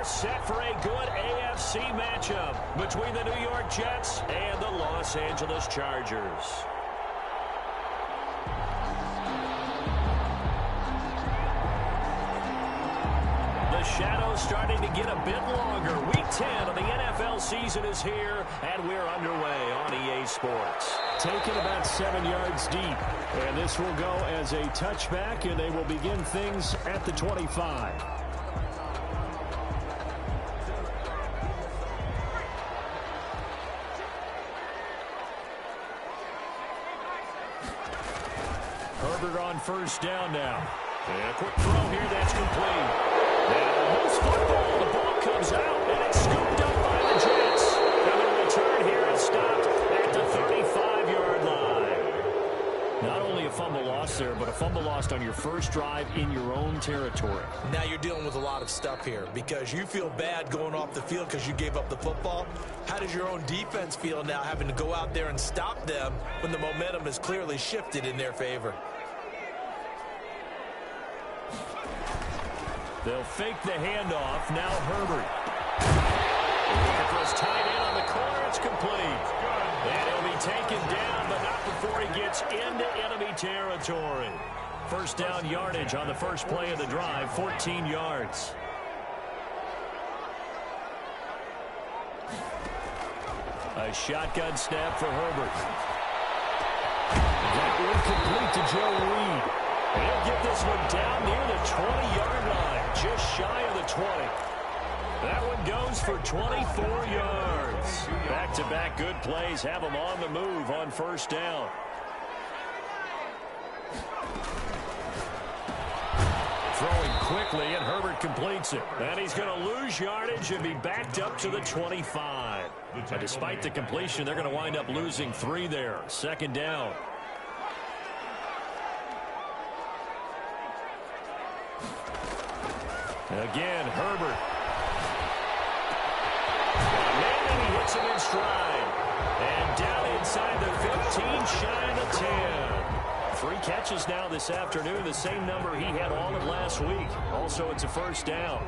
set for a good AFC matchup between the New York Jets and the Los Angeles Chargers. The shadow's starting to get a bit longer. Week 10 of the NFL season is here, and we're underway on EA Sports. Taken about 7 yards deep, and this will go as a touchback, and they will begin things at the 25. Herbert on first down now. And a quick throw here that's complete. Now, loose football. The ball comes out, and it's scooped up by the Jets. And the return here is stopped at the 35-yard line. Not only a fumble loss there, but a fumble lost on your first drive in your own territory. Now you're dealing with a lot of stuff here because you feel bad going off the field because you gave up the football. How does your own defense feel now having to go out there and stop them when the momentum is clearly shifted in their favor? They'll fake the handoff. Now Herbert. Looking for his tight end on the corner. It's complete. And he'll be taken down, but not before he gets into enemy territory. First down yardage on the first play of the drive, 14 yards. A shotgun snap for Herbert. That incomplete to Joe Reed. He'll get this one down near the 20-yard line, just shy of the 20. That one goes for 24 yards. Back-to-back good plays have him on the move on first down. Throwing quickly, and Herbert completes it. And he's going to lose yardage and be backed up to the 25. But despite the completion, they're going to wind up losing 3 there. Second down. Again, Herbert. And he hits him in stride. And down inside the 15, shy of the 10. 3 catches now this afternoon, the same number he had all of last week. Also, it's a first down.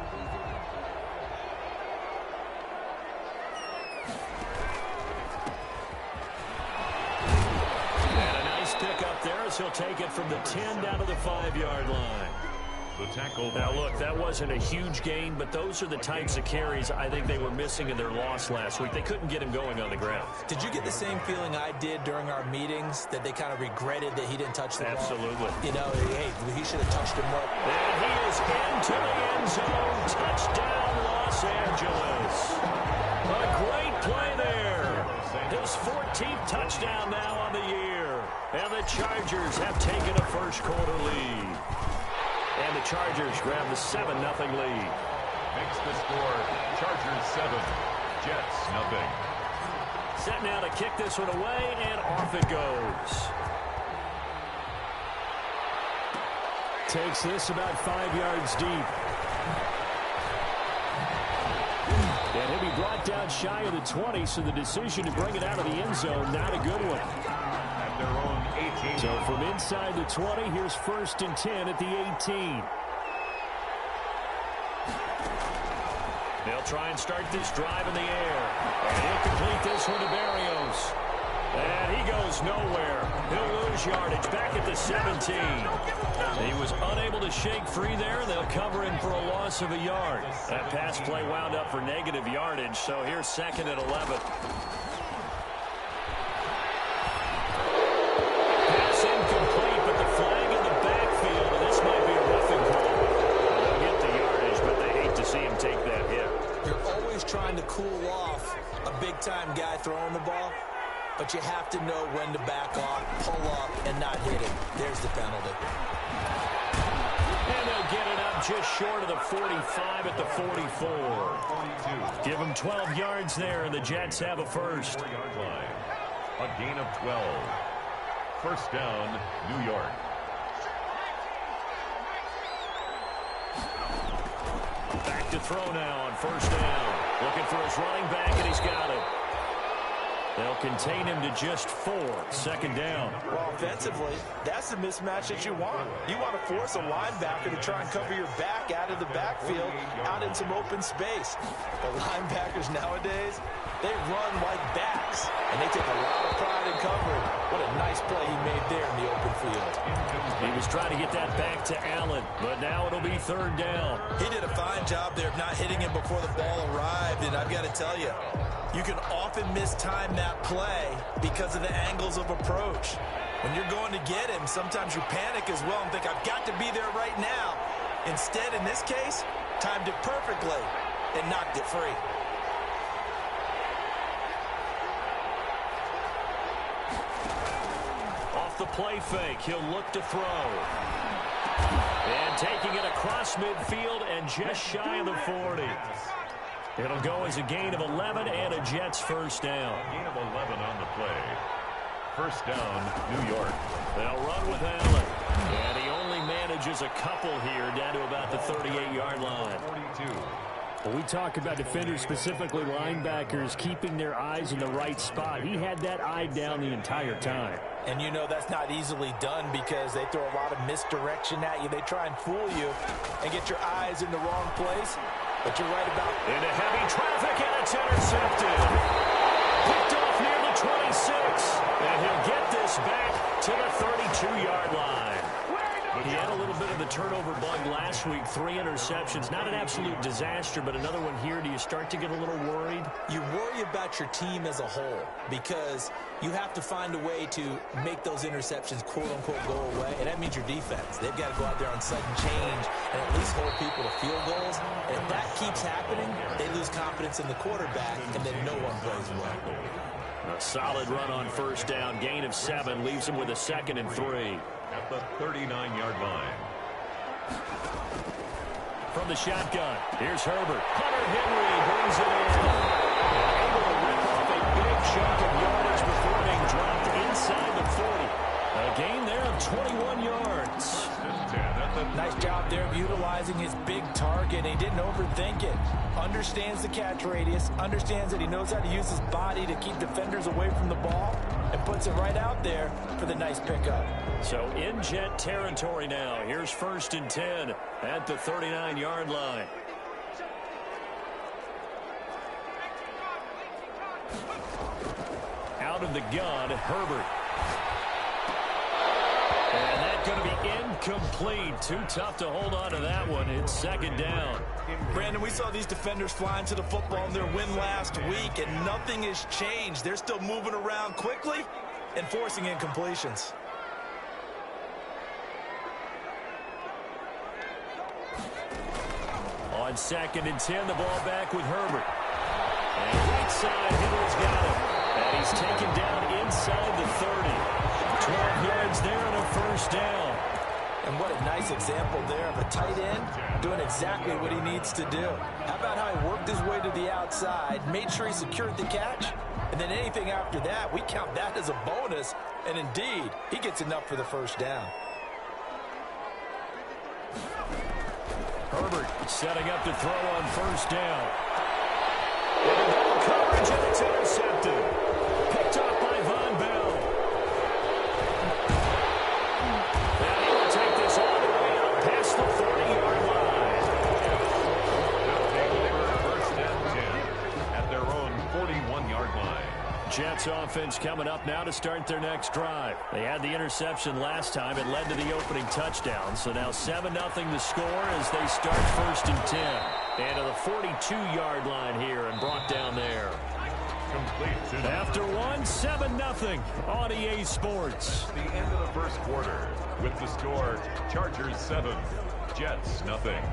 And a nice pickup there as he'll take it from the 10 down to the 5-yard line. Now, look, that wasn't a huge gain, but those are the types of carries I think they were missing in their loss last week. They couldn't get him going on the ground. Did you get the same feeling I did during our meetings, that they kind of regretted that he didn't touch the ball? Absolutely. You know, hey, he should have touched it more. And he is into the end zone. Touchdown, Los Angeles. A great play there. His 14th touchdown now on the year. And the Chargers have taken a first-quarter lead. And the Chargers grab the 7-0 lead. Makes the score Chargers 7, Jets 0. Set now to kick this one away, and off it goes. Takes this about 5 yards deep. And he'll be brought down shy of the 20, so the decision to bring it out of the end zone, not a good one. At their own 18. So from inside the 20, here's 1st and 10 at the 18. They'll try and start this drive in the air. And he'll complete this one to Barrios. And he goes nowhere. He'll lose yardage back at the 17. He was unable to shake free there. They'll cover him for a loss of a yard. That pass play wound up for negative yardage, so here's 2nd and 11. Pass incomplete, but the flag in the backfield, and this might be a roughing call. They'll get the yardage, but they hate to see him take that hit. You're always trying to cool off a big-time guy throwing the ball, but you have to know when to back off, pull up, and not hit him. There's the penalty. And they'll get it up just short of the 45 at the 44. Give him 12 yards there, and the Jets have a first. 4-yard line. A gain of 12. First down, New York. Back to throw now on first down. Looking for his running back, and he's got it. They'll contain him to just 4. Second down. Well, offensively, that's the mismatch that you want. You want to force a linebacker to try and cover your back out of the backfield, out in some open space. The linebackers nowadays, they run like backs, and they take a lot of pride in covering. What a nice play he made there in the open field. He was trying to get that back to Allen, but now it'll be third down. He did a fine job there of not hitting him before the ball arrived, and I've got to tell you, you can often mistime that play because of the angles of approach. When you're going to get him, sometimes you panic as well and think, I've got to be there right now. Instead, in this case, timed it perfectly and knocked it free. Off the play fake, he'll look to throw. And taking it across midfield and just shy of the 40. It'll go as a gain of 11 and a Jets first down. Gain of 11 on the play. First down, New York. They'll run with Allen. And he only manages a couple here down to about the 38-yard line. 42. Well, we talk about defenders, specifically linebackers, keeping their eyes in the right spot. He had that eye down the entire time. And you know that's not easily done because they throw a lot of misdirection at you. They try and fool you and get your eyes in the wrong place. But you're right about it. Into heavy traffic, and it's intercepted. Picked off near the 26. And he'll get this back to the 32-yard line. He had a little bit of the turnover bug last week. 3 interceptions. Not an absolute disaster, but another one here. Do you start to get a little worried? You worry about your team as a whole because you have to find a way to make those interceptions, quote-unquote, go away. And that means your defense. They've got to go out there on sudden change and at least hold people to field goals. And if that keeps happening, they lose confidence in the quarterback, and then no one plays well. A solid run on first down. Gain of 7 leaves him with a 2nd and 3. At the 39-yard line. From the shotgun, here's Herbert. Hunter Henry brings it in. Able to rip off a big chunk of yardage before being dropped inside the 40. A gain there of 21 yards. Nice job there of utilizing his big target. He didn't overthink it. Understands the catch radius. Understands that he knows how to use his body to keep defenders away from the ball. And puts it right out there for the nice pickup. So in Jet territory now. Here's 1st and 10 at the 39-yard line. Out of the gun, Herbert. And that's going to be incomplete. Too tough to hold on to that one. It's 2nd down. Brandon, we saw these defenders flying to the football in their win last week, and nothing has changed. They're still moving around quickly and forcing incompletions. On 2nd and 10, the ball back with Herbert. And right side, Henry's got him. And he's taken down inside the 30. 12 yards there and a first down. And what a nice example there of a tight end doing exactly what he needs to do. How about how he worked his way to the outside, made sure he secured the catch, and then anything after that, we count that as a bonus. And indeed, he gets enough for the first down. Herbert setting up to throw on first down. Coverage, and it's intercepted. Picked up by Von Bell. And he will take this all the way up past the 40-yard line. They'll take over 1st and 10 at their own 41-yard line. Jets offense coming up now to start their next drive. They had the interception last time. It led to the opening touchdown. So now 7-0 the score as they start 1st and 10. And to the 42-yard line here and brought down there. Complete. After 7-0 on EA Sports. The end of the first quarter with the score Chargers 7, Jets nothing.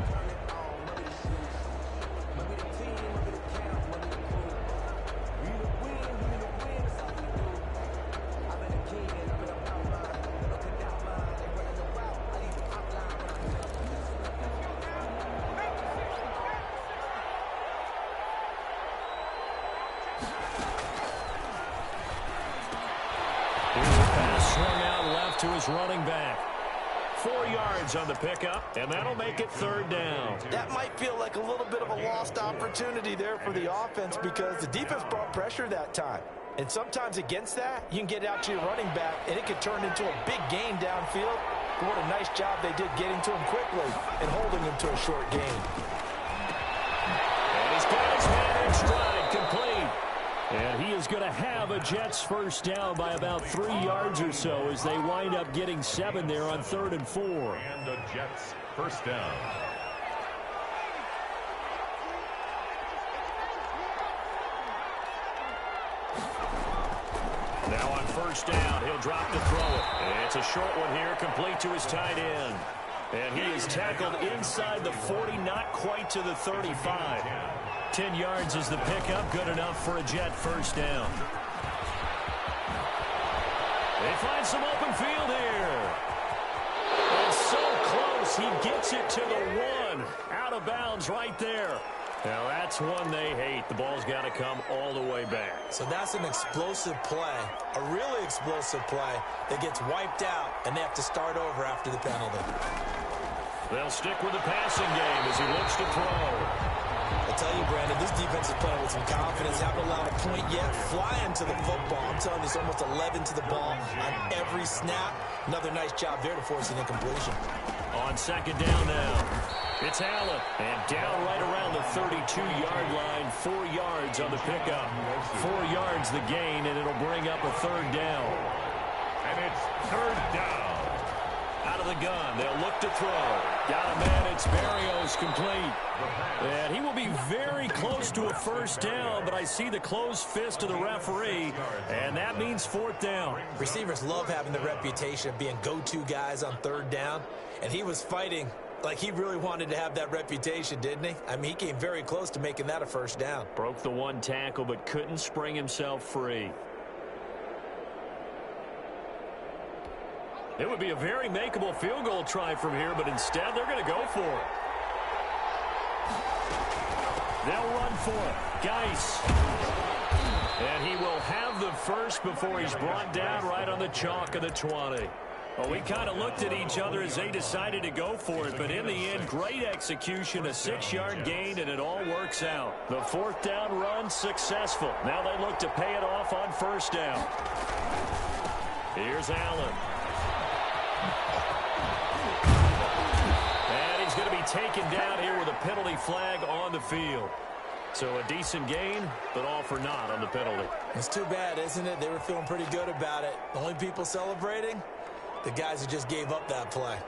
To his running back. 4 yards on the pickup, and that'll make it 3rd down. That might feel like a little bit of a lost opportunity there for the offense because the defense brought pressure that time. And sometimes against that, you can get it out to your running back, and it could turn into a big gain downfield. But what a nice job they did getting to him quickly and holding him to a short gain. And he's got his man in stride, complete. And he is going to have a Jets first down by about 3 yards or so as they wind up getting 7 there on 3rd and 4. And the Jets first down. Now on first down, he'll drop to throw it. It's a short one here, complete to his tight end. And he is tackled inside the 40, not quite to the 35. 10 yards is the pickup, good enough for a Jet first down. They find some open field here. And so close, he gets it to the 1. Out of bounds right there. Now, that's one they hate. The ball's got to come all the way back. So that's an explosive play, a really explosive play that gets wiped out, and they have to start over after the penalty. They'll stick with the passing game as he looks to throw. I tell you, Brandon, this defense is playing with some confidence. Haven't allowed a point yet. Flying to the football. I'm telling you, it's almost 11 to the ball on every snap. Another nice job there to force an incompletion. On second down now, it's Allen. And down right around the 32-yard line, 4 yards on the pickup. 4 yards the gain, and it'll bring up a 3rd down. And it's 3rd down. Out of the gun, they'll look to throw. Got a man, it's Berrios, complete. And he will be very close to a first down, but I see the closed fist of the referee, and that means 4th down. Receivers love having the reputation of being go-to guys on 3rd down, and he was fighting like he really wanted to have that reputation, didn't he? I mean, he came very close to making that a first down. Broke the 1 tackle, but couldn't spring himself free. It would be a very makeable field goal try from here, but instead they're going to go for it. They'll run for it. Geis. And he will have the first before he's brought down right on the chalk of the 20. Well, we kind of looked at each other as they decided to go for it, but in the end, great execution, a 6-yard gain, and it all works out. The 4th down run successful. Now they look to pay it off on first down. Here's Allen. And he's going to be taken down here with a penalty flag on the field. So a decent gain, but all for naught on the penalty. It's too bad, isn't it? They were feeling pretty good about it. The only people celebrating, the guys who just gave up that play.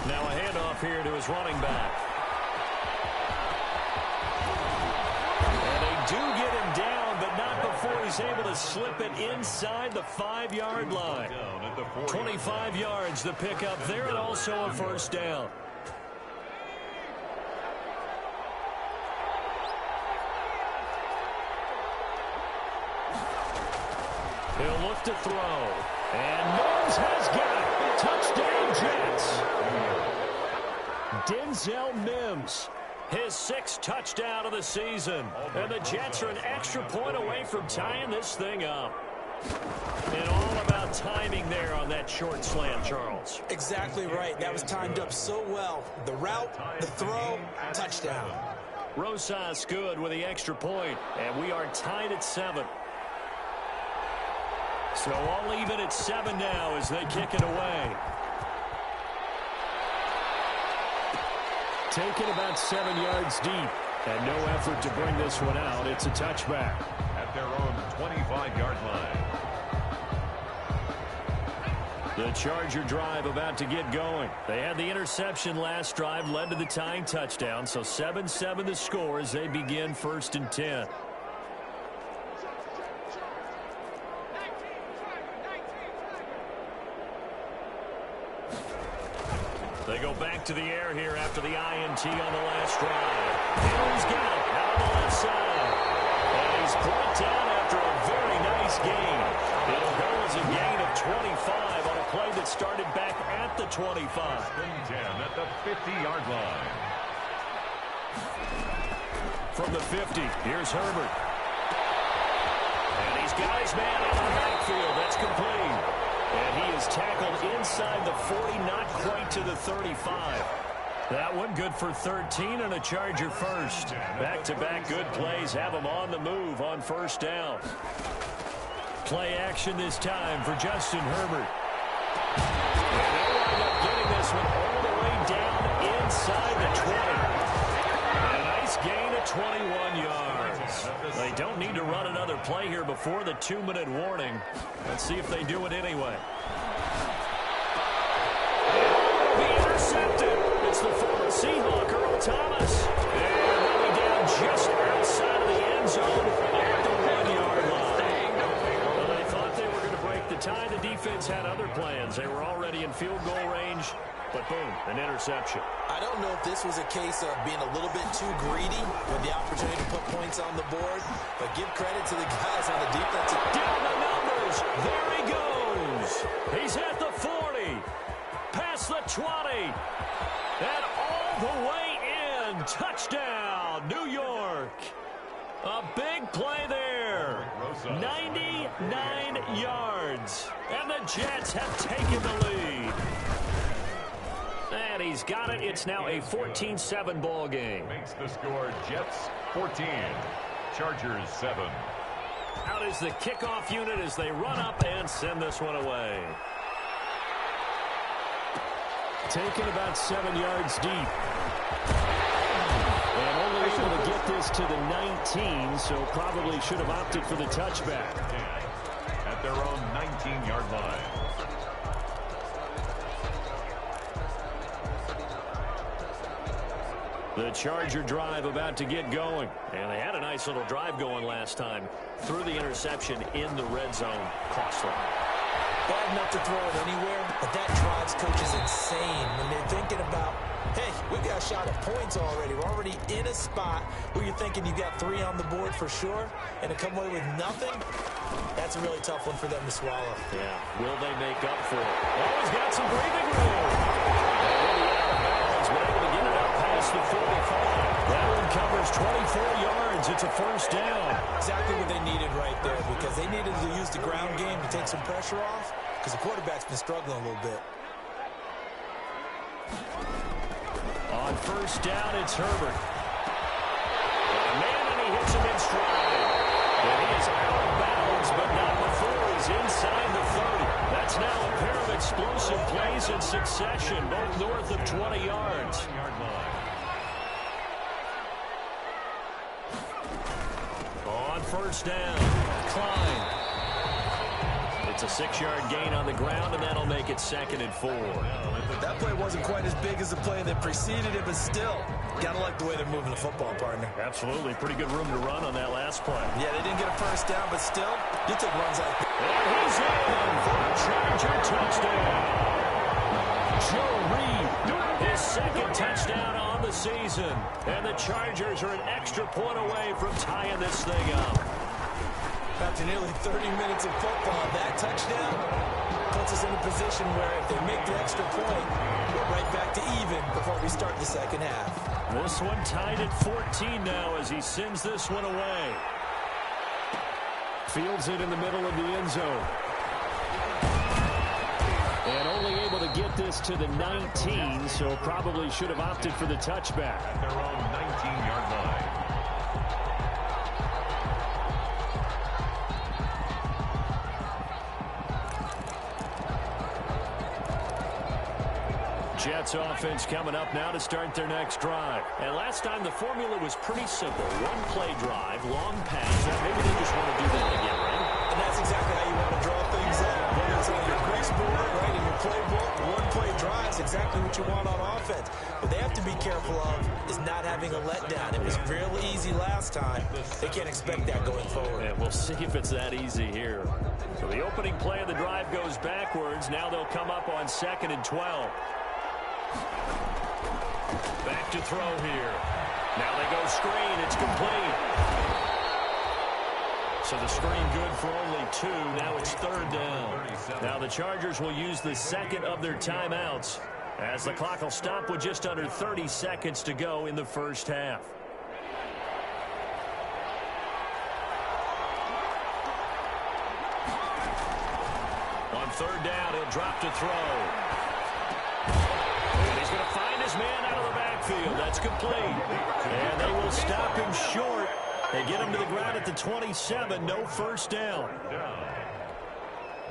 Now a handoff here to his running back. And they do get him down, but not before he's able to slip it inside the 5-yard line. 25 yards the pickup there, and also a first down. He'll look to throw. And Mims has got it. Touchdown, Jets. Denzel Mims, his 6th touchdown of the season. And the Jets are an extra point away from tying this thing up. And all about timing there on that short slant, Charles. Exactly right. That was timed up so well. The route, the throw, touchdown. Rosas good with the extra point. And we are tied at 7. So all even at 7 now as they kick it away. Taken about 7 yards deep. And no effort to bring this one out. It's a touchback. At their own 25-yard line. The Charger drive about to get going. They had the interception last drive, led to the tying touchdown. So 7-7 the score as they begin 1st and 10. They go back to the air here after the INT on the last drive. Henry's got it out on the left side. And he's brought down after a very nice gain. It'll go as a gain of 25 on a play that started back at the 25. 10 at the 50-yard line. From the 50, here's Herbert. And he's got his man out of the backfield. That's complete. And he is is tackled inside the 40, not quite to the 35. That one good for 13 and a Charger first. Back-to-back good plays have them on the move on first down. Play action this time for Justin Herbert. And they wind up getting this one all the way down inside the 20. A nice gain of 21 yards. They don't need to run another play here before the 2-minute warning. Let's see if they do it anyway. Be intercepted. It's the former Seahawk, Earl Thomas. And they'll be down just outside of the end zone at the 1-yard line. Well, they thought they were going to break the tie. The defense had other plans. They were already in field goal range. But boom, an interception. I don't know if this was a case of being a little bit too greedy with the opportunity to put points on the board, but give credit to the guys on the defensive. Down the numbers. There he goes. He's at the 40, past the 20, and all the way in. Touchdown, New York. A big play there. 99 yards, and the Jets have taken the lead. And he's got it. It's now a 14-7 ball game. Makes the score Jets 14, Chargers 7. Out is the kickoff unit as they run up and send this one away. Taken about 7 yards deep. And only able to get this to the 19, so probably should have opted for the touchback. At their own 19-yard line. The Charger drive about to get going. And they had a nice little drive going last time. Threw the interception in the red zone. Costly. Bad enough to throw it anywhere, but that drives coaches insane when they're thinking about, hey, we've got a shot at points already. We're already in a spot where you're thinking you got 3 on the board for sure, and to come away with nothing, that's a really tough one for them to swallow. Yeah, will they make up for it? Oh, he's got some breathing room. But able to get it out past the 45. That one covers 24 yards. It's a first down. Exactly what they needed right there, because they needed to use the ground game to take some pressure off, because the quarterback's been struggling a little bit. On first down, it's Herbert. Man, and he hits him in stride. And he is out of bounds, but not before he's inside the 30. That's now a pair of explosive plays in succession, both north of 20 yards. On first down, Klein. It's a 6-yard gain on the ground, and that'll make it 2nd and 4. That play wasn't quite as big as the play that preceded it, but still, gotta like the way they're moving the football, partner. Absolutely. Pretty good room to run on that last play. Yeah, they didn't get a first down, but still, you took runs like that. And he's in for a Charger touchdown. Joe Reed, his 2nd touchdown on the season. And the Chargers are an extra point away from tying this thing up. After nearly 30 minutes of football, that touchdown puts us in a position where if they make the extra point, we're right back to even before we start the second half. This one tied at 14 now as he sends this one away. Fields it in the middle of the end zone. And only able to get this to the 19, so probably should have opted for the touchback. At their own 19-yard line. Jets offense coming up now to start their next drive. And last time the formula was pretty simple. One play drive, long pass. Maybe they just want to do that again, right? And that's exactly how you want to draw things up. Whether it's on your grease board, right, in your playbook, one play drives, exactly what you want on offense. What they have to be careful of is not having a letdown. It was real easy last time. They can't expect that going forward. And we'll see if it's that easy here. So the opening play of the drive goes backwards. Now they'll come up on 2nd and 12. Back to throw here. Now they go screen. It's complete. So the screen good for only 2. Now it's 3rd down. Now the Chargers will use the 2nd of their timeouts as the clock will stop with just under 30 seconds to go in the first half. On on third down. He'll drop to throw. And he's going to find his man out of the backfield. That's complete. And they will stop him short. They get him to the ground at the 27. No first down.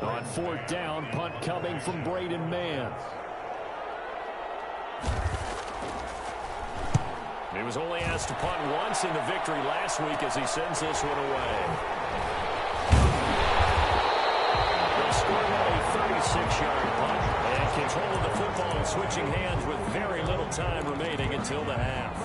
On fourth down, punt coming from Braden Mann. He was only asked to punt once in the victory last week as he sends this one away. They scored a 36-yard punt and control of the football and switching hands with very little time remaining until the half.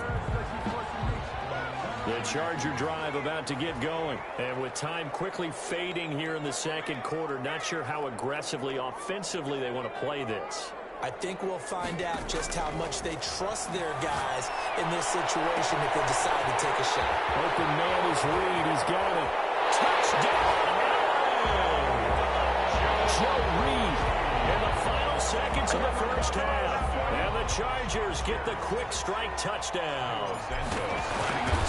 The Charger drive about to get going. And with time quickly fading here in the second quarter, not sure how aggressively, offensively they want to play this. I think we'll find out just how much they trust their guys in this situation if they decide to take a shot. Open man is Reed. He's got it. Touchdown! Joe Reed in the final seconds of the first half. And the Chargers get the quick strike touchdown.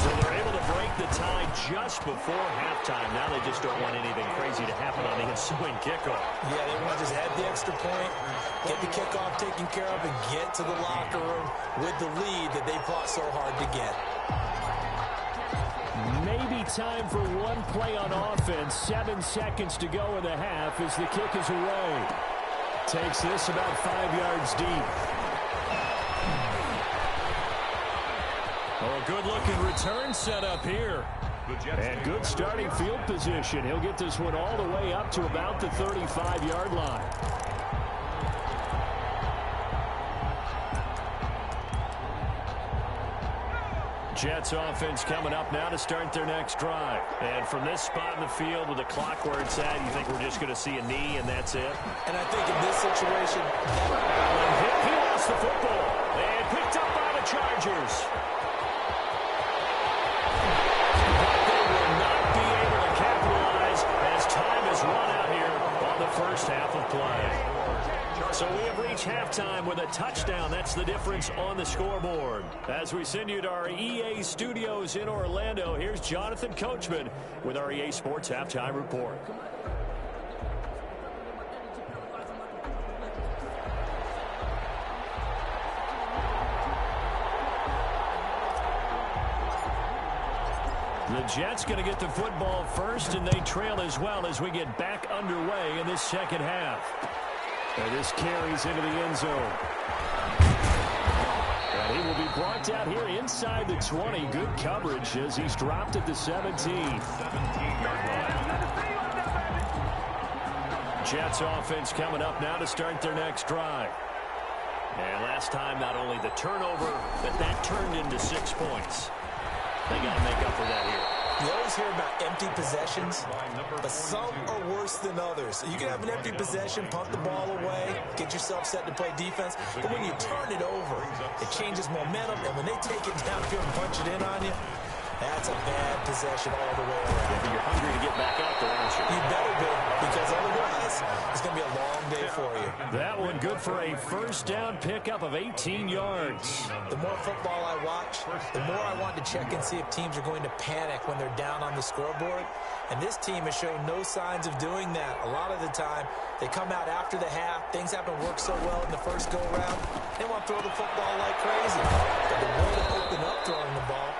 So they're able to break the tie just before halftime. Now they just don't want anything crazy to happen on the ensuing kickoff. Yeah, they want to just have the extra point, get the kickoff taken care of, and get to the locker room with the lead that they fought so hard to get. Maybe time for one play on offense. 7 seconds to go in the half as the kick is away. Takes this about 5 yards deep. Oh, good-looking return set up here. And good starting field position. He'll get this one all the way up to about the 35-yard line. Jets offense coming up now to start their next drive. And from this spot in the field with the clock where it's at, you think we're just going to see a knee and that's it? And I think in this situation, he lost the football and picked up by the Chargers. But they will not be able to capitalize as time has run out here on the first half of play. So we have reached halftime with a touchdown. That's the difference on the scoreboard. As we send you to our EA studios in Orlando, here's Jonathan Coachman with our EA Sports Halftime Report. The Jets going to get the football first, and they trail as well as we get back underway in this second half. And this carries into the end zone. And he will be brought down here inside the 20. Good coverage as he's dropped at the 17. Jets offense coming up now to start their next drive. And last time, not only the turnover, but that turned into 6 points. They got to make up for that here. You always hear about empty possessions, but some are worse than others. You can have an empty possession, punt the ball away, get yourself set to play defense, but when you turn it over, it changes momentum, and when they take it downfield and punch it in on you, that's a bad possession all the way around. Yeah, but you're hungry to get back out there, aren't you? You better be, because otherwise, it's going to be a long day for you. That one good for a first down pickup of 18 yards. The more football I watch, the more I want to check and see if teams are going to panic when they're down on the scoreboard. And this team has shown no signs of doing that. A lot of the time, they come out after the half. Things haven't worked so well in the first go-around. They want to throw the football like crazy. But the way to open up throwing the ball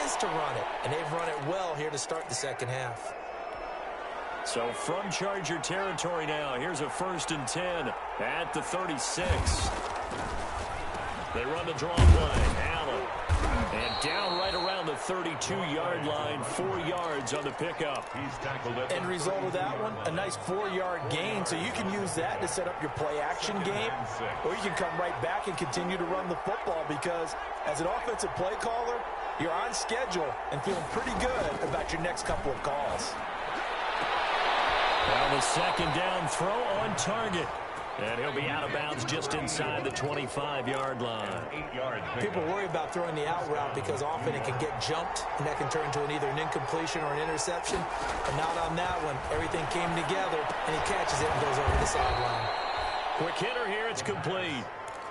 is to run it. And they've run it well here to start the second half. So from Charger territory now, here's a 1st and 10 at the 36. They run the draw play. Allen. And down right around the 32-yard line, 4 yards on the pickup. He's tackled it. End result of that one, a nice 4-yard gain. So you can use that to set up your play-action game, or you can come right back and continue to run the football because as an offensive play caller, you're on schedule and feeling pretty good about your next couple of calls. Well, the second down throw on target. And he'll be out of bounds just inside the 25-yard line. People worry about throwing the out route because often it can get jumped, and that can turn into either an incompletion or an interception. But not on that one. Everything came together, and he catches it and goes over the sideline. Quick hitter here. It's complete.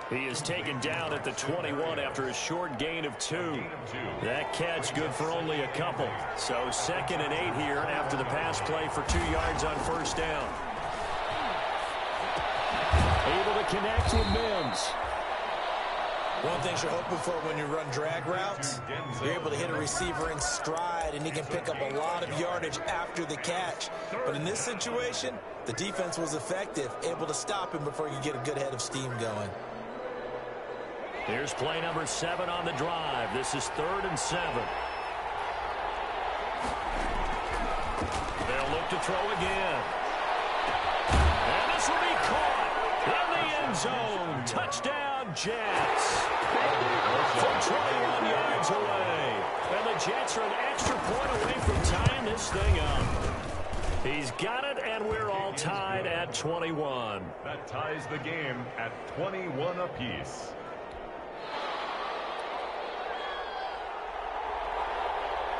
He is taken down at the 21 after a short gain of 2. That catch good for only a couple. So 2nd and 8 here after the pass play for 2 yards on first down. connect with Mims. One thing you're hoping for when you run drag routes, you're able to hit a receiver in stride, and he can pick up a lot of yardage after the catch. But in this situation, the defense was effective, able to stop him before you get a good head of steam going. Here's play number 7 on the drive. This is 3rd and 7. They'll look to throw again. And this will be caught in the end zone. Touchdown, Jets. From 21 yards away. And the Jets are an extra point away from tying this thing up. He's got it, and we're all tied at 21. That ties the game at 21 apiece.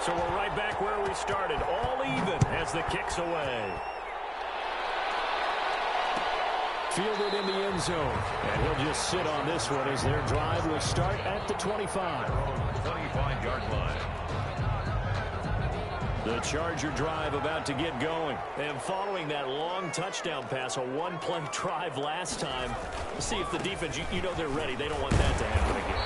So we're right back where we started, all even as the kick's away. Fielded in the end zone, and he'll just sit on this one as their drive will start at the 25. 25-yard line. The Charger drive about to get going. And following that long touchdown pass, a one-play drive last time, see if the defense, you know they're ready. They don't want that to happen again.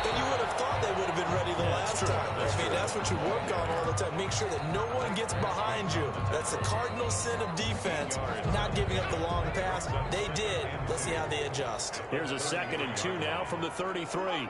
And you would have thought they would have been ready the last time. I mean, that's what you work on all the time. Make sure that no one gets behind you. That's the cardinal sin of defense, not giving up the long pass. They did. Let's see how they adjust. Here's a 2nd and 2 now from the 33.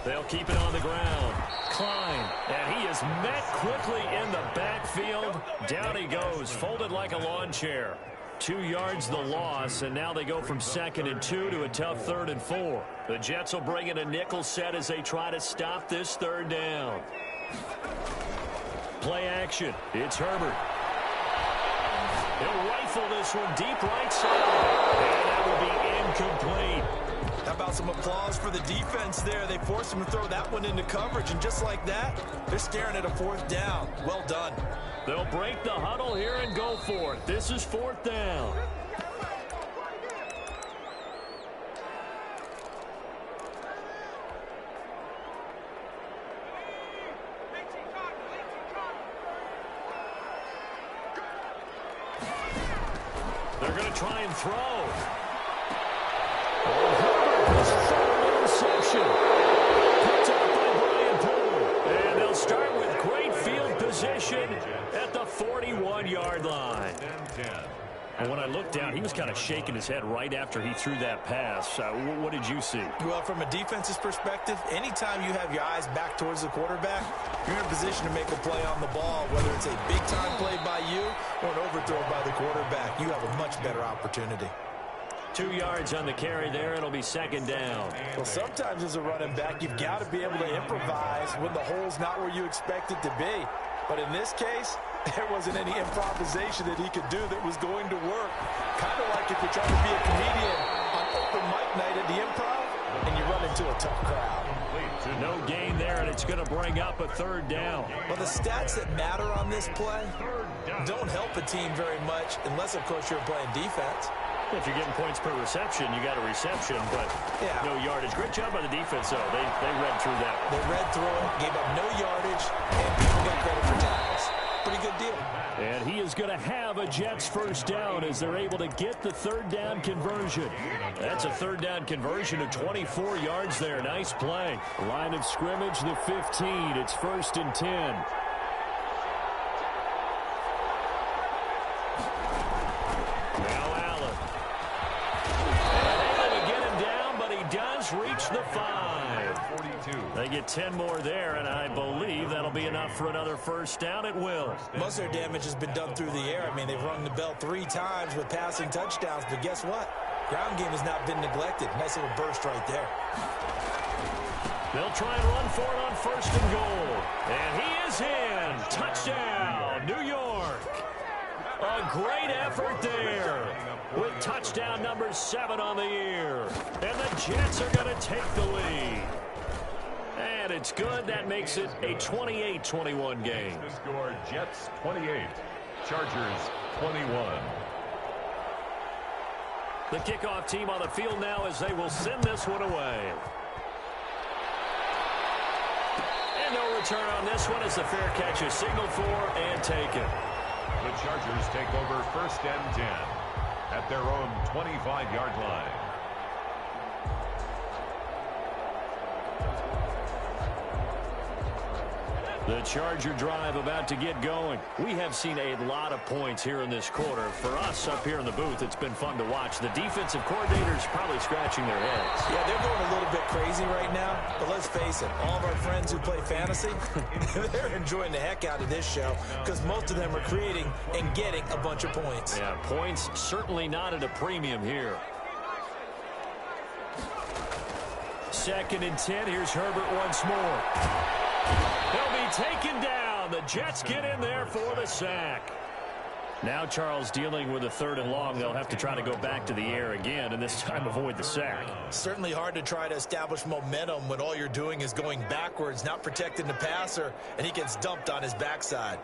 They'll keep it on the ground. Klein, and he is met quickly in the backfield. Down he goes, folded like a lawn chair. 2 yards the loss, and now they go from 2nd and 2 to a tough 3rd and 4. The Jets will bring in a nickel set as they try to stop this 3rd down. Play action. It's Herbert. He'll rifle this one deep right side, and that will be incomplete. How about some applause for the defense there? They forced him to throw that one into coverage, and just like that, they're staring at a 4th down. Well done. They'll break the huddle here and go for it. This is 4th down. They're going to try and throw. Interception. Picked up by Brian Poole. And they'll start with great field position at the 41-yard line. And when I looked down, he was kind of shaking his head right after he threw that pass. What did you see? Well, from a defense's perspective, anytime you have your eyes back towards the quarterback, you're in a position to make a play on the ball, whether it's a big-time play by you or an overthrow by the quarterback. You have a much better opportunity. 2 yards on the carry there. It'll be 2nd down. Well, sometimes as a running back, you've got to be able to improvise when the hole's not where you expect it to be. But in this case, there wasn't any improvisation that he could do that was going to work. Kind of like if you're trying to be a comedian on open mic night at the Improv and you run into a tough crowd. No gain there, and it's going to bring up a 3rd down. Well, the stats that matter on this play don't help a team very much unless, of course, you're playing defense. If you're getting points per reception, you got a reception, but no yardage. Great job by the defense, though. They read through that one. They read through it, gave up no yardage, and people got credit for tackles. Pretty good deal. And he is going to have a Jets 1st down as they're able to get the 3rd down conversion. That's a 3rd down conversion of 24 yards there. Nice play. Line of scrimmage, the 15. It's 1st and 10. Reach the 5. They get 10 more there, and I believe that'll be enough for another 1st down. It will. Most of their damage has been done through the air. I mean, they've rung the bell 3 times with passing touchdowns, but guess what? Ground game has not been neglected. Nice little burst right there. They'll try and run for it on 1st and goal. And he is in. Touchdown, New York. A great effort there with touchdown number 7 on the year. And the Jets are going to take the lead. And it's good. That makes it a 28-21 game. The score, Jets 28, Chargers 21. The kickoff team on the field now as they will send this one away. And no return on this one as the fair catch is signaled for and taken. The Chargers take take over 1st and 10 at their own 25-yard line. The Charger drive about to get going. We have seen a lot of points here in this quarter. For us up here in the booth, it's been fun to watch. The defensive coordinators probably scratching their heads. Yeah, they're going a little bit crazy right now. But let's face it, all of our friends who play fantasy, they're enjoying the heck out of this show because most of them are creating and getting a bunch of points. Yeah, points certainly not at a premium here. 2nd and 10. Here's Herbert once more. He'll be taken down. The Jets get in there for the sack. Now Charles dealing with a 3rd and long. They'll have to try to go back to the air again and this time avoid the sack. Certainly hard to try to establish momentum when all you're doing is going backwards, not protecting the passer, and he gets dumped on his backside.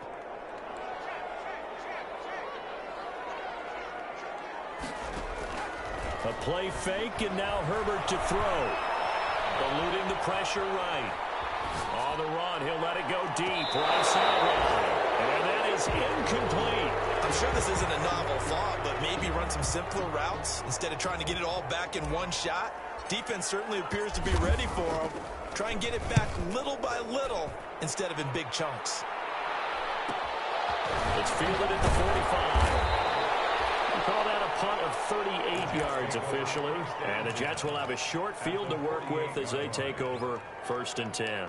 A play fake, and now Herbert to throw. Eluding the pressure right. On the run, he'll let it go deep. Right sideline. And that is incomplete. I'm sure this isn't a novel thought, but maybe run some simpler routes instead of trying to get it all back in one shot. Defense certainly appears to be ready for him. Try and get it back little by little instead of in big chunks. It's fielded at the 45. We call that a punt of 38 yards officially. And the Jets will have a short field to work with as they take over 1st and 10.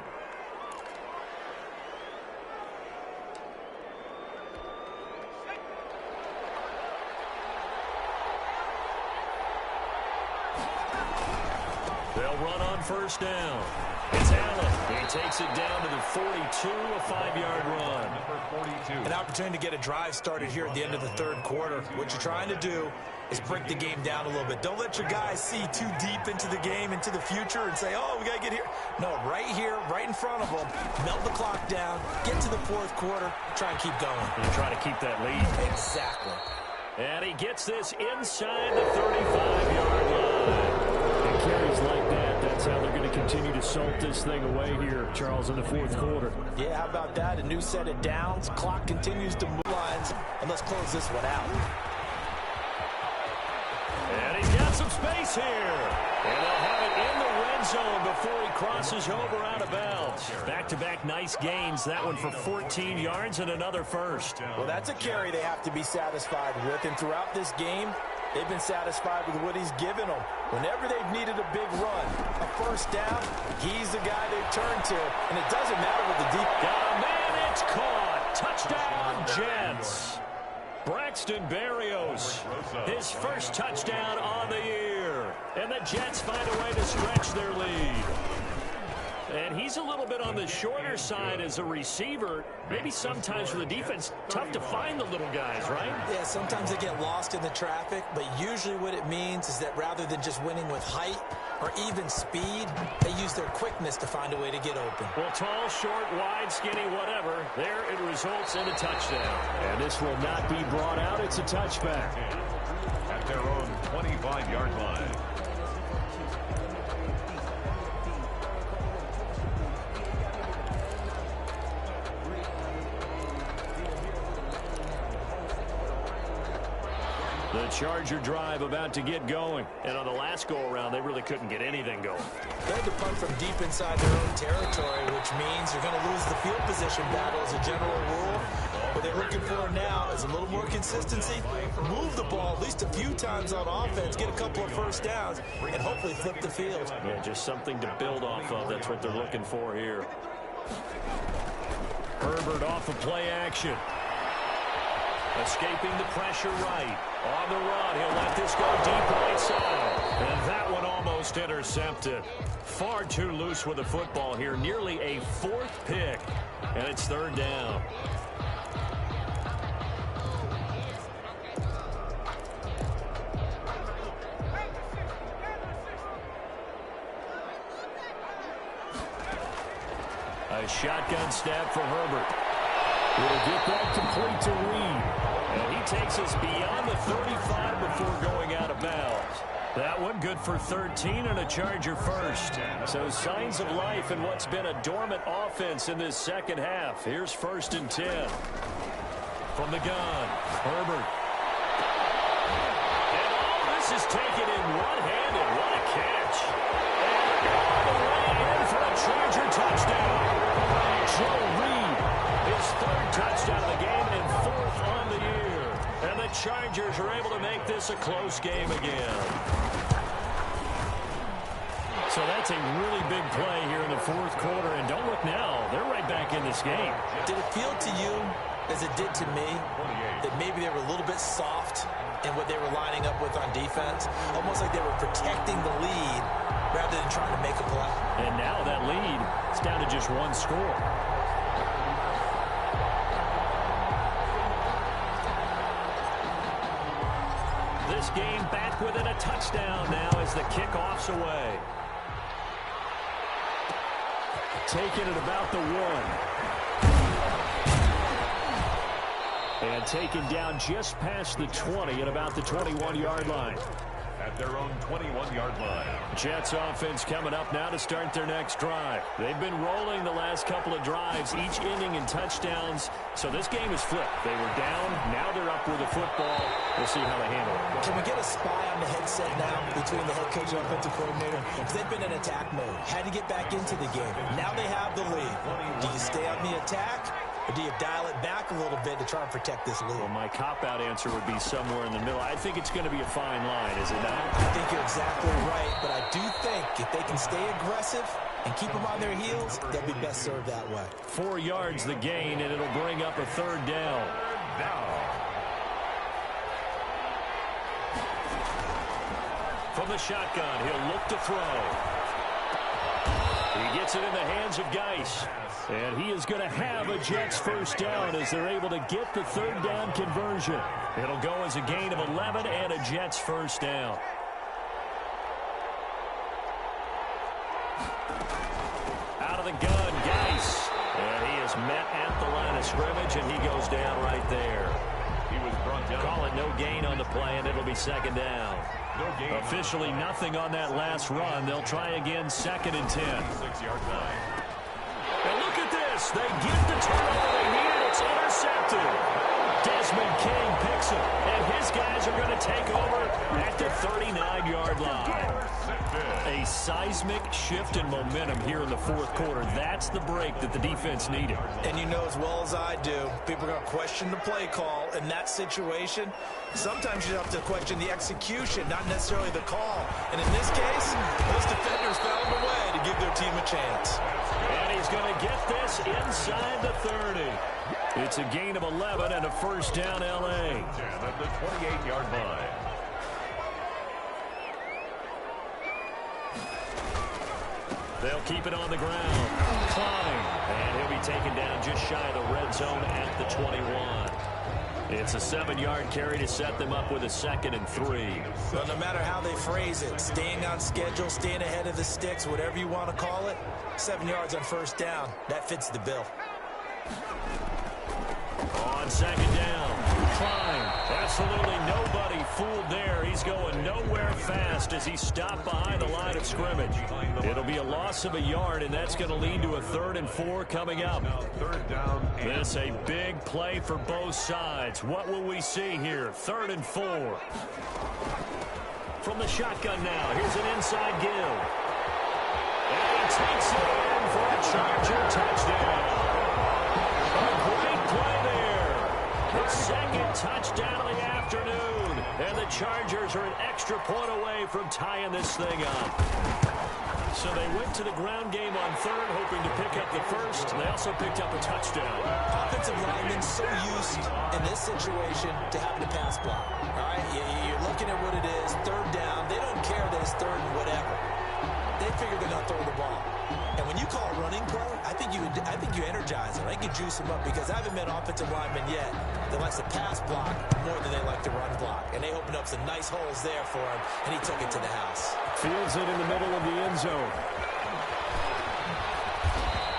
They'll run on 1st down. It's Allen. He takes it down to the 42, a 5-yard run. Number 42. An opportunity to get a drive started here at the end of the 3rd quarter. What you're trying to do is break the game down a little bit. Don't let your guys see too deep into the game, into the future, and say, oh, we got to get here. No, right here, right in front of them, melt the clock down, get to the 4th quarter, try and keep going. And try to keep that lead. Exactly. And he gets this inside the 35-yard line. And carries like that, that's how they're going to continue to salt this thing away here, Charles, in the 4th quarter. Yeah, how about that? A new set of downs. Clock continues to move lines. And let's close this one out. And he's got some space here. And they'll have it in the red zone before he crosses over out of bounds. Back-to-back nice gains. That one for 14 yards and another first. Well, that's a carry they have to be satisfied with. And throughout this game, they've been satisfied with what he's given them. Whenever they've needed a big run, a 1st down, he's the guy they've turned to. And it doesn't matter what the deep... Got a man, it's caught. Touchdown, Jets. Braxton Berrios, his 1st touchdown on the year. And the Jets find a way to stretch their lead. And he's a little bit on the shorter side as a receiver. Maybe sometimes for the defense, tough to find the little guys, right? Yeah, sometimes they get lost in the traffic, but usually what it means is that rather than just winning with height or even speed, they use their quickness to find a way to get open. Well, tall, short, wide, skinny, whatever, there it results in a touchdown. And this will not be brought out. It's a touchback. At their own 25-yard line. The Charger drive about to get going. And on the last go-around, they really couldn't get anything going. They had to punt from deep inside their own territory, which means you're going to lose the field position battle as a general rule. What they're looking for now is a little more consistency, move the ball at least a few times on offense, get a couple of 1st downs, and hopefully flip the field. Yeah, just something to build off of. That's what they're looking for here. Herbert off of play action. Escaping the pressure right. On the run, he'll let this go deep right side. And that one almost intercepted. Far too loose with the football here. Nearly a 4th pick. And it's 3rd down. A shotgun snap for Herbert. Will get that complete to Reed. And he takes us beyond the 35 before going out of bounds. That one good for 13 and a Charger first. So signs of life in what's been a dormant offense in this 2nd half. Here's 1st and 10. From the gun, Herbert. And all this is taken in one-handed. What a catch. And all the way in for a Charger touchdown. Joe Reed, his third touchdown of the game and fourth on the year. And the Chargers are able to make this a close game again. So that's a really big play here in the fourth quarter. And don't look now. They're right back in this game. Did it feel to you, as it did to me, that maybe they were a little bit soft in what they were lining up with on defense? Almost like they were protecting the lead rather than trying to make a play. And now that lead is down to just one score. This game back within a touchdown now as the kickoff's away. Taken at about the 1. And taken down just past the 20 at about the 21-yard line. At their own 21-yard line. Jets offense coming up now to start their next drive. They've been rolling the last couple of drives, each ending in touchdowns. So this game is flipped. They were down. Now they're up with the football. We'll see how they handle it. Can we get a spy on the headset now between the head coach and offensive coordinator? Because they've been in attack mode. Had to get back into the game. Now they have the lead. Do you stay on the attack? Or do you dial it back a little bit to try and protect this lead? Well, my cop-out answer would be somewhere in the middle. I think it's going to be a fine line, is it not? I think you're exactly right, but I do think if they can stay aggressive and keep them on their heels, they'll be best served that way. 4 yards the gain, and it'll bring up a third down. From the shotgun, he'll look to throw. He gets it in the hands of Geis. And he is going to have a Jets first down as they're able to get the third down conversion. It'll go as a gain of 11 and a Jets first down. Out of the gun, Geis. And he is met at the line of scrimmage, and he goes down right there. He was brought down. Call it no gain on the play, and it'll be second down. No gain. Officially nothing on that last run. They'll try again, second and 10. 6-yard line. And look at this. They get the turnover they need. It's intercepted. Desmond King picks it. And his guys are going to take over at the 39-yard line. A seismic shift in momentum here in the fourth quarter. That's the break that the defense needed. And you know as well as I do, people are going to question the play call in that situation. Sometimes you have to question the execution, not necessarily the call. And in this case, those defenders found a way to give their team a chance. And he's going to get this inside the 30. It's a gain of 11 and a first down, L.A. At the 28-yard line. They'll keep it on the ground. Klein. And he'll be taken down just shy of the red zone at the 21. It's a 7-yard carry to set them up with a 2nd and 3. Well, no matter how they phrase it, staying on schedule, staying ahead of the sticks, whatever you want to call it, 7 yards on first down, that fits the bill. On second down, Klein. Absolutely nobody fooled there. He's going nowhere fast as he stopped behind the line of scrimmage. It'll be a loss of a yard, and that's going to lead to a 3rd and 4 coming up. Third down. This a big play for both sides. What will we see here? 3rd and 4. From the shotgun now, here's an inside give. And he takes it in for a Charger touchdown. A great play there. The 2nd touchdown of the afternoon. And the Chargers are an extra point away from tying this thing up. So they went to the ground game on 3rd, hoping to pick up the 1st. They also picked up a touchdown. Offensive linemen so used in this situation to having to pass block. All right, you're looking at what it is, 3rd down. They don't care that it's 3rd and whatever. They figure they're going to throw the ball. And when you call a running play, I think you energize them. I think you juice them up because I haven't met an offensive lineman yet that likes to pass block more than they like to run block. And they opened up some nice holes there for him, and he took it to the house. Fields it in the middle of the end zone.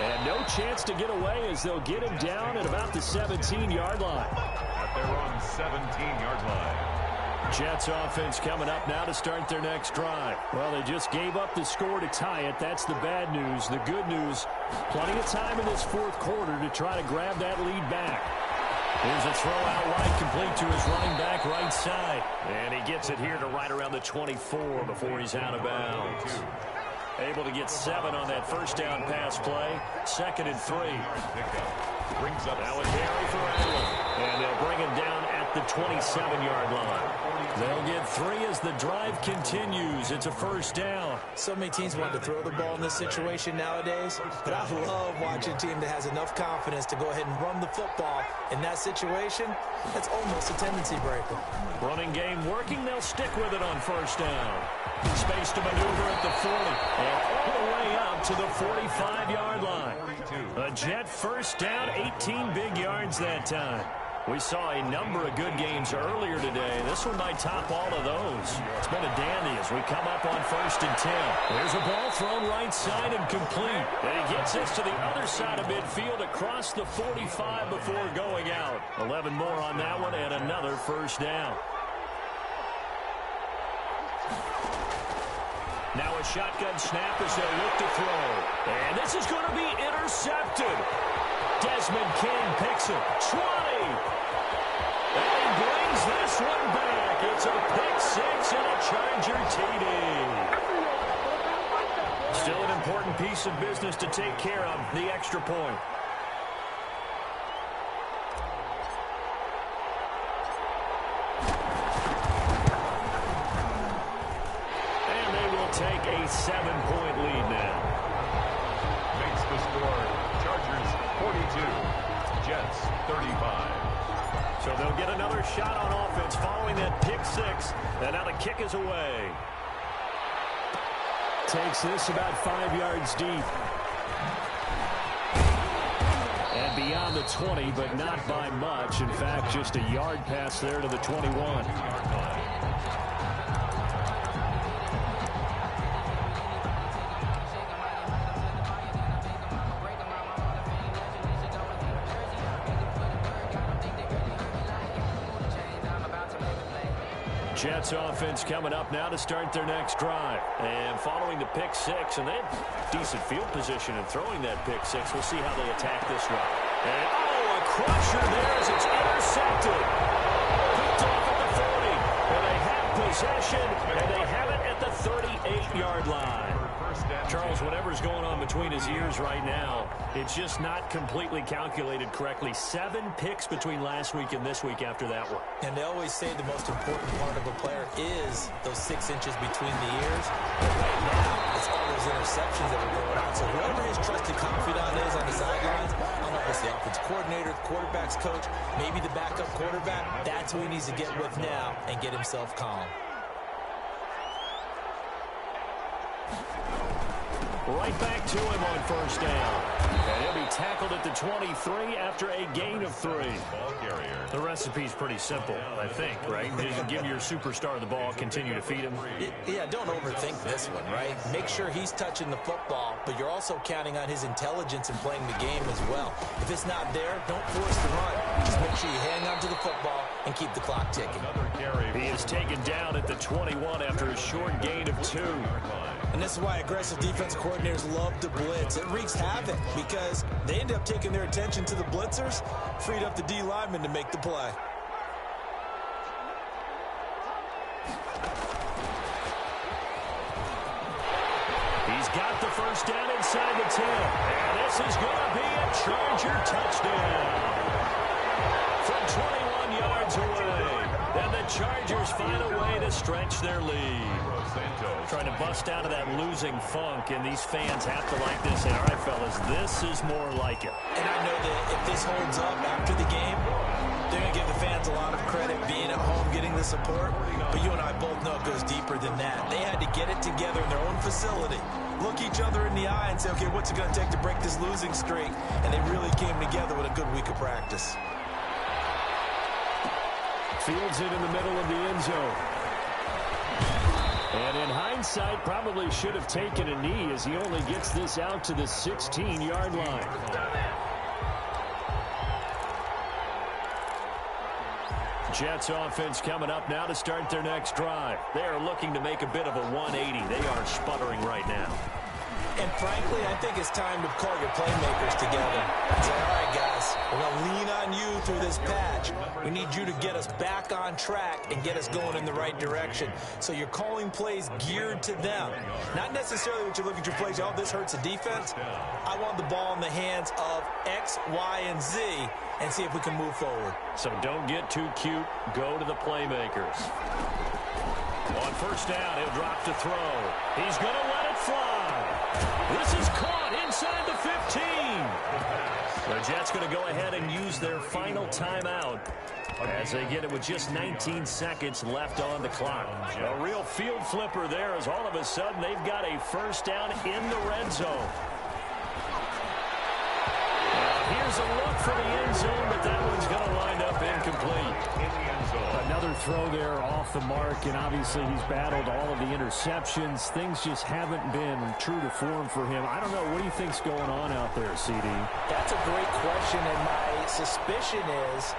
And no chance to get away as they'll get him down at about the 17-yard line. At their own 17-yard line. Jets offense coming up now to start their next drive. Well, they just gave up the score to tie it. That's the bad news. The good news, plenty of time in this fourth quarter to try to grab that lead back. Here's a throw out wide, complete to his running back right side. And he gets it here to right around the 24 before he's out of bounds. Able to get 7 on that first down pass play. 2nd and 3. Brings up now a carry for Allen. And they'll bring him down at the 27-yard line. They'll get 3 as the drive continues. It's a first down. So many teams want to throw the ball in this situation nowadays, but I love watching a team that has enough confidence to go ahead and run the football. In that situation, that's almost a tendency breaker. Running game working. They'll stick with it on first down. Space to maneuver at the 40 and all the way up to the 45-yard line. A Jet first down, 18 big yards that time. We saw a number of good games earlier today. This one might top all of those. It's been a dandy as we come up on 1st and 10. There's a ball thrown right side and complete. And he gets this to the other side of midfield across the 45 before going out. 11 more on that one and another first down. Now a shotgun snap as they look to throw. And this is going to be intercepted. Desmond King picks it. 20. And he brings this one back. It's a pick 6 and a Charger TD. Still an important piece of business to take care of, the extra point. Take a 7-point lead now. Makes the score. Chargers 42, Jets 35. So they'll get another shot on offense following that pick 6. And now the kick is away. Takes this about 5 yards deep. And beyond the 20, but not by much. In fact, just a yard pass there to the 21. Jets offense coming up now to start their next drive. And following the pick 6, and they have decent field position in throwing that pick 6. We'll see how they attack this one. And, a crusher there as it's intercepted. Picked off at the 40. And they have possession, and they have it at the 38-yard line. Charles, whatever's going on between his ears right now, it's just not completely calculated correctly. 7 picks between last week and this week after that one. And they always say the most important part of a player is those 6 inches between the ears. But right now, it's all those interceptions that are going on. So whoever his trusted confidant is on the sidelines, I don't know if it's the offensive coordinator, the quarterback's coach, maybe the backup quarterback, that's who he needs to get with now and get himself calm. Right back to him on first down. And he'll be tackled at the 23 after a gain of 3. Ball carrier. The recipe's pretty simple, I think, right? Just give your superstar the ball, continue to feed him. Yeah, don't overthink this one, right? Make sure he's touching the football, but you're also counting on his intelligence in playing the game as well. If it's not there, don't force the run. Just make sure you hang on to the football and keep the clock ticking. Another carry. He is taken down at the 21 after a short gain of 2. And this is why aggressive defense coordinators love to blitz. It wreaks havoc because they end up taking their attention to the blitzers, freed up the D lineman to make the play. He's got the first down inside the 10. And this is going to be a Charger touchdown. From 21 yards away. And the Chargers find a way to stretch their lead. Trying to bust out of that losing funk, and these fans have to like this. And all right, fellas, this is more like it. And I know that if this holds up after the game, they're going to give the fans a lot of credit being at home, getting the support. But you and I both know it goes deeper than that. They had to get it together in their own facility, look each other in the eye and say, okay, what's it going to take to break this losing streak? And they really came together with a good week of practice. Fields it in the middle of the end zone. And in hindsight, probably should have taken a knee as he only gets this out to the 16-yard line. Jets offense coming up now to start their next drive. They are looking to make a bit of a 180. They are sputtering right now. And frankly, I think it's time to call your playmakers together and say, all right, guys, we're going to lean on you through this patch. We need you to get us back on track and get us going in the right direction. So you're calling plays geared to them. Not necessarily what you look at your plays, oh, this hurts the defense. I want the ball in the hands of X, Y, and Z and see if we can move forward. So don't get too cute. Go to the playmakers. On first down, he'll drop to throw. He's going to let it fly. This is caught inside the 15. The Jets going to go ahead and use their final timeout as they get it with just 19 seconds left on the clock. A real field flipper there as all of a sudden they've got a first down in the red zone. Here's a look for the end zone, but that one's going to wind up incomplete. Another throw there off the mark, and obviously he's battled all of the interceptions. Things just haven't been true to form for him. I don't know. What do you think's going on out there, CD? That's a great question, and my suspicion is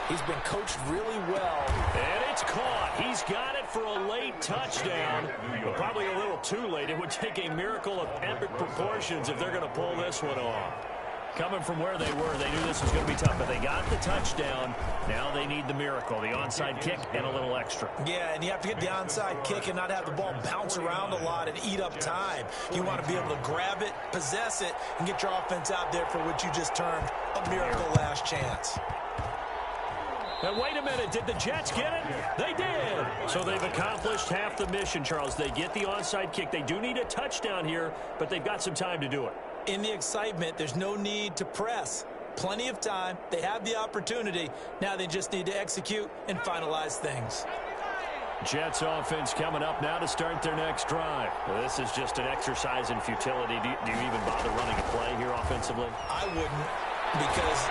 he's been coached really well. And it's caught. He's got it for a late touchdown. But probably a little too late. It would take a miracle of epic proportions if they're going to pull this one off. Coming from where they were, they knew this was going to be tough, but they got the touchdown. Now they need the miracle, the onside kick and a little extra. Yeah, and you have to get the onside kick and not have the ball bounce around a lot and eat up time. You want to be able to grab it, possess it, and get your offense out there for what you just termed a miracle last chance. Now, wait a minute. Did the Jets get it? They did. So they've accomplished half the mission, Charles. They get the onside kick. They do need a touchdown here, but they've got some time to do it. In the excitement, there's no need to press. Plenty of time. They have the opportunity. Now they just need to execute and finalize things. Jets offense coming up now to start their next drive. Well, this is just an exercise in futility. Do you even bother running a play here offensively? I wouldn't, because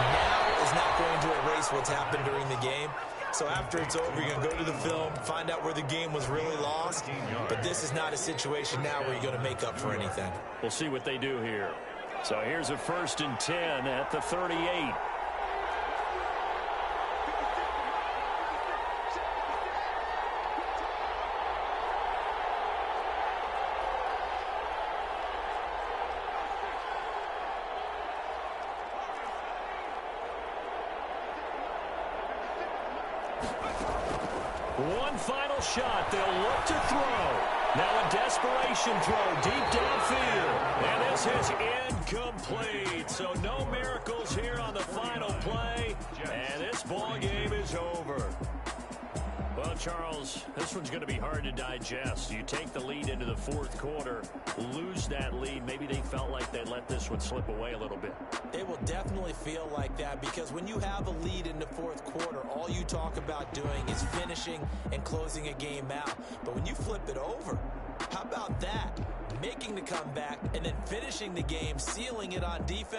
now is not going to erase what's happened during the game. So after it's over, you're going to go to the film, find out where the game was really lost. But this is not a situation now where you're going to make up for anything. We'll see what they do here. So here's a 1st and 10 at the 38. One final shot. They'll look to throw. Now a desperation throw deep downfield. And this is incomplete. So no miracles here on the final play. And this ball game is over. Well, Charles, this one's going to be hard to digest. You take the lead into the 4th quarter, lose that lead. Maybe they felt like they let this one slip away a little bit. They will definitely feel like that, because when you have a lead in the 4th quarter, all you talk about doing is finishing and closing a game out. But when you flip it over, how about that? Making the comeback and then finishing the game, sealing it on defense.